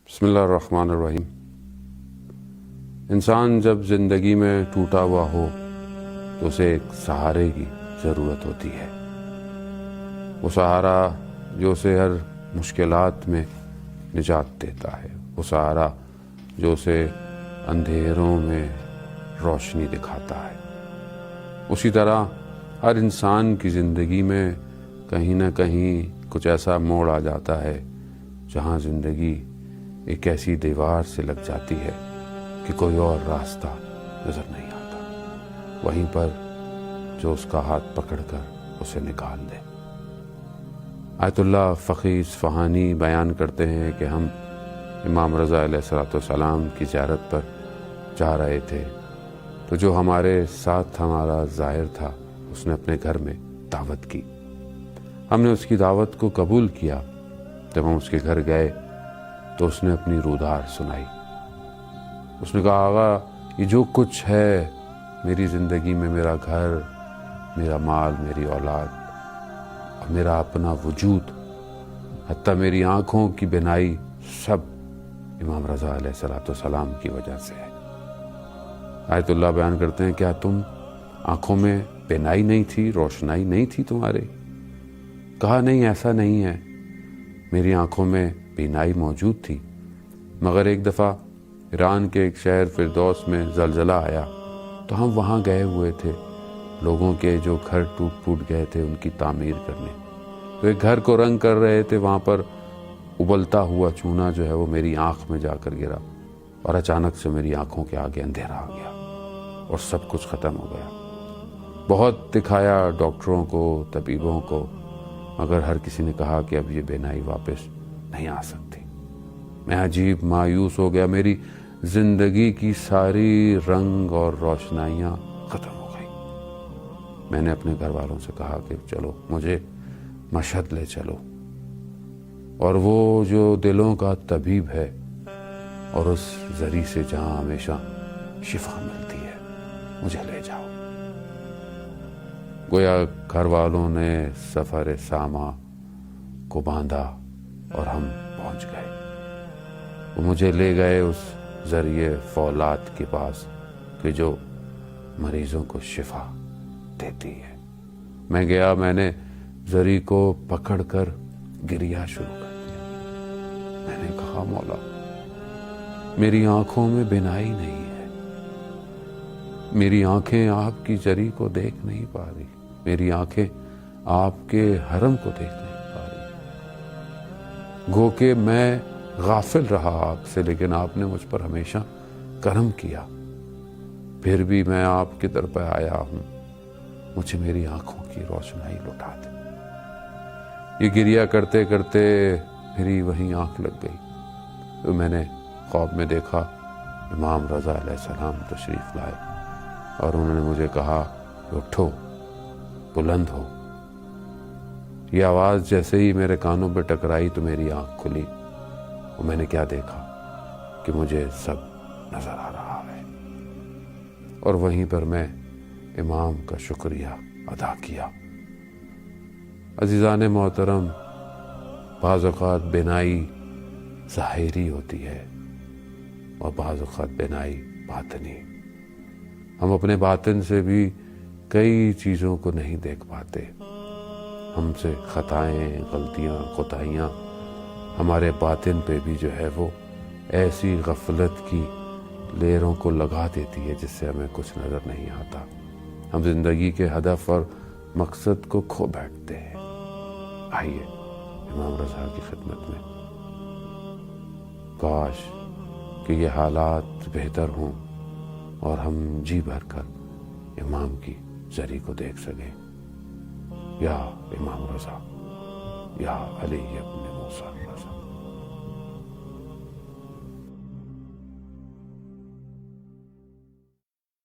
بسم اللہ الرحمن الرحیم۔ انسان جب زندگی میں ٹوٹا ہوا ہو تو اسے ایک سہارے کی ضرورت ہوتی ہے۔ وہ سہارا جو اسے ہر مشکلات میں نجات دیتا ہے، وہ سہارا جو اسے اندھیروں میں روشنی دکھاتا ہے۔ اسی طرح ہر انسان کی زندگی میں کہیں نہ کہیں کچھ ایسا موڑ آ جاتا ہے جہاں زندگی ایک ایسی دیوار سے لگ جاتی ہے کہ کوئی اور راستہ نظر نہیں آتا، وہیں پر جو اس کا ہاتھ پکڑ کر اسے نکال دے۔ آیت اللہ فقی اصفہانی بیان کرتے ہیں کہ ہم امام رضا علیہ السلام کی زیارت پر جا رہے تھے تو جو ہمارے ساتھ ہمارا ظاہر تھا اس نے اپنے گھر میں دعوت کی۔ ہم نے اس کی دعوت کو قبول کیا۔ جب ہم اس کے گھر گئے تو اس نے اپنی رودار سنائی۔ اس نے کہا، آغا یہ جو کچھ ہے میری زندگی میں، میرا گھر، میرا مال، میری اولاد اور میرا اپنا وجود، حتیٰ میری آنکھوں کی بینائی، سب امام رضا علیہ السلام کی وجہ سے ہے۔ آیت اللہ بیان کرتے ہیں، کیا تم آنکھوں میں بینائی نہیں تھی، روشنائی نہیں تھی تمہارے؟ کہا نہیں، ایسا نہیں ہے، میری آنکھوں میں بینائی موجود تھی، مگر ایک دفعہ ایران کے ایک شہر فردوس میں زلزلہ آیا تو ہم وہاں گئے ہوئے تھے، لوگوں کے جو گھر ٹوٹ پھوٹ گئے تھے ان کی تعمیر کرنے۔ تو ایک گھر کو رنگ کر رہے تھے، وہاں پر ابلتا ہوا چونا جو ہے وہ میری آنکھ میں جا کر گرا اور اچانک سے میری آنکھوں کے آگے اندھیرا آ گیا اور سب کچھ ختم ہو گیا۔ بہت دکھایا ڈاکٹروں کو، طبیبوں کو، مگر ہر کسی نے کہا کہ اب یہ بینائی واپس نہیں آ سکتی۔ میں عجیب مایوس ہو گیا، میری زندگی کی ساری رنگ اور روشنائیاں ختم ہو گئی۔ میں نے اپنے گھر والوں سے کہا کہ چلو مجھے مشہد لے چلو، اور وہ جو دلوں کا طبیب ہے اور اس ذریعے سے جہاں ہمیشہ شفا ملتی ہے، مجھے لے جاؤ۔ گویا گھر والوں نے سفر ساما کو باندھا اور ہم پہنچ گئے۔ وہ مجھے لے گئے اس ذریعے فولاد کے پاس کہ جو مریضوں کو شفا دیتی ہے۔ میں گیا، میں نے ذریعے کو پکڑ کر گریا شروع کر دیا۔ میں نے کہا، مولا میری آنکھوں میں بینائی نہیں ہے، میری آنکھیں آپ کی ذریعے کو دیکھ نہیں پا رہی، میری آنکھیں آپ کے حرم کو دیکھ نہیں پا رہی۔ گو کہ میں غافل رہا آپ سے، لیکن آپ نے مجھ پر ہمیشہ کرم کیا، پھر بھی میں آپ کی در پہ آیا ہوں، مجھے میری آنکھوں کی روشنائی لوٹا دے۔ یہ گریا کرتے کرتے میری وہیں آنکھ لگ گئی تو میں نے خواب میں دیکھا امام رضا علیہ السلام تشریف لائے اور انہوں نے مجھے کہا کہ اٹھو، بلند ہو۔ یہ آواز جیسے ہی میرے کانوں پہ ٹکرائی تو میری آنکھ کھلی اور میں نے کیا دیکھا کہ مجھے سب نظر آ رہا ہے، اور وہیں پر میں امام کا شکریہ ادا کیا۔ عزیزان محترم، بعض اوقات بینائی ظاہری ہوتی ہے اور بعض اوقات بینائی باطنی۔ ہم اپنے باطن سے بھی کئی چیزوں کو نہیں دیکھ پاتے، ہم سے خطائیں، غلطیاں، کوتاہیاں ہمارے باطن پہ بھی جو ہے وہ ایسی غفلت کی لیروں کو لگا دیتی ہے جس سے ہمیں کچھ نظر نہیں آتا۔ ہم زندگی کے ہدف اور مقصد کو کھو بیٹھتے ہیں۔ آئیے امام رضا کی خدمت میں، کاش کہ یہ حالات بہتر ہوں اور ہم جی بھر کر امام کی ذریعے کو دیکھ سکیں۔ یا امام رضا، یا علی ابن موسیٰ۔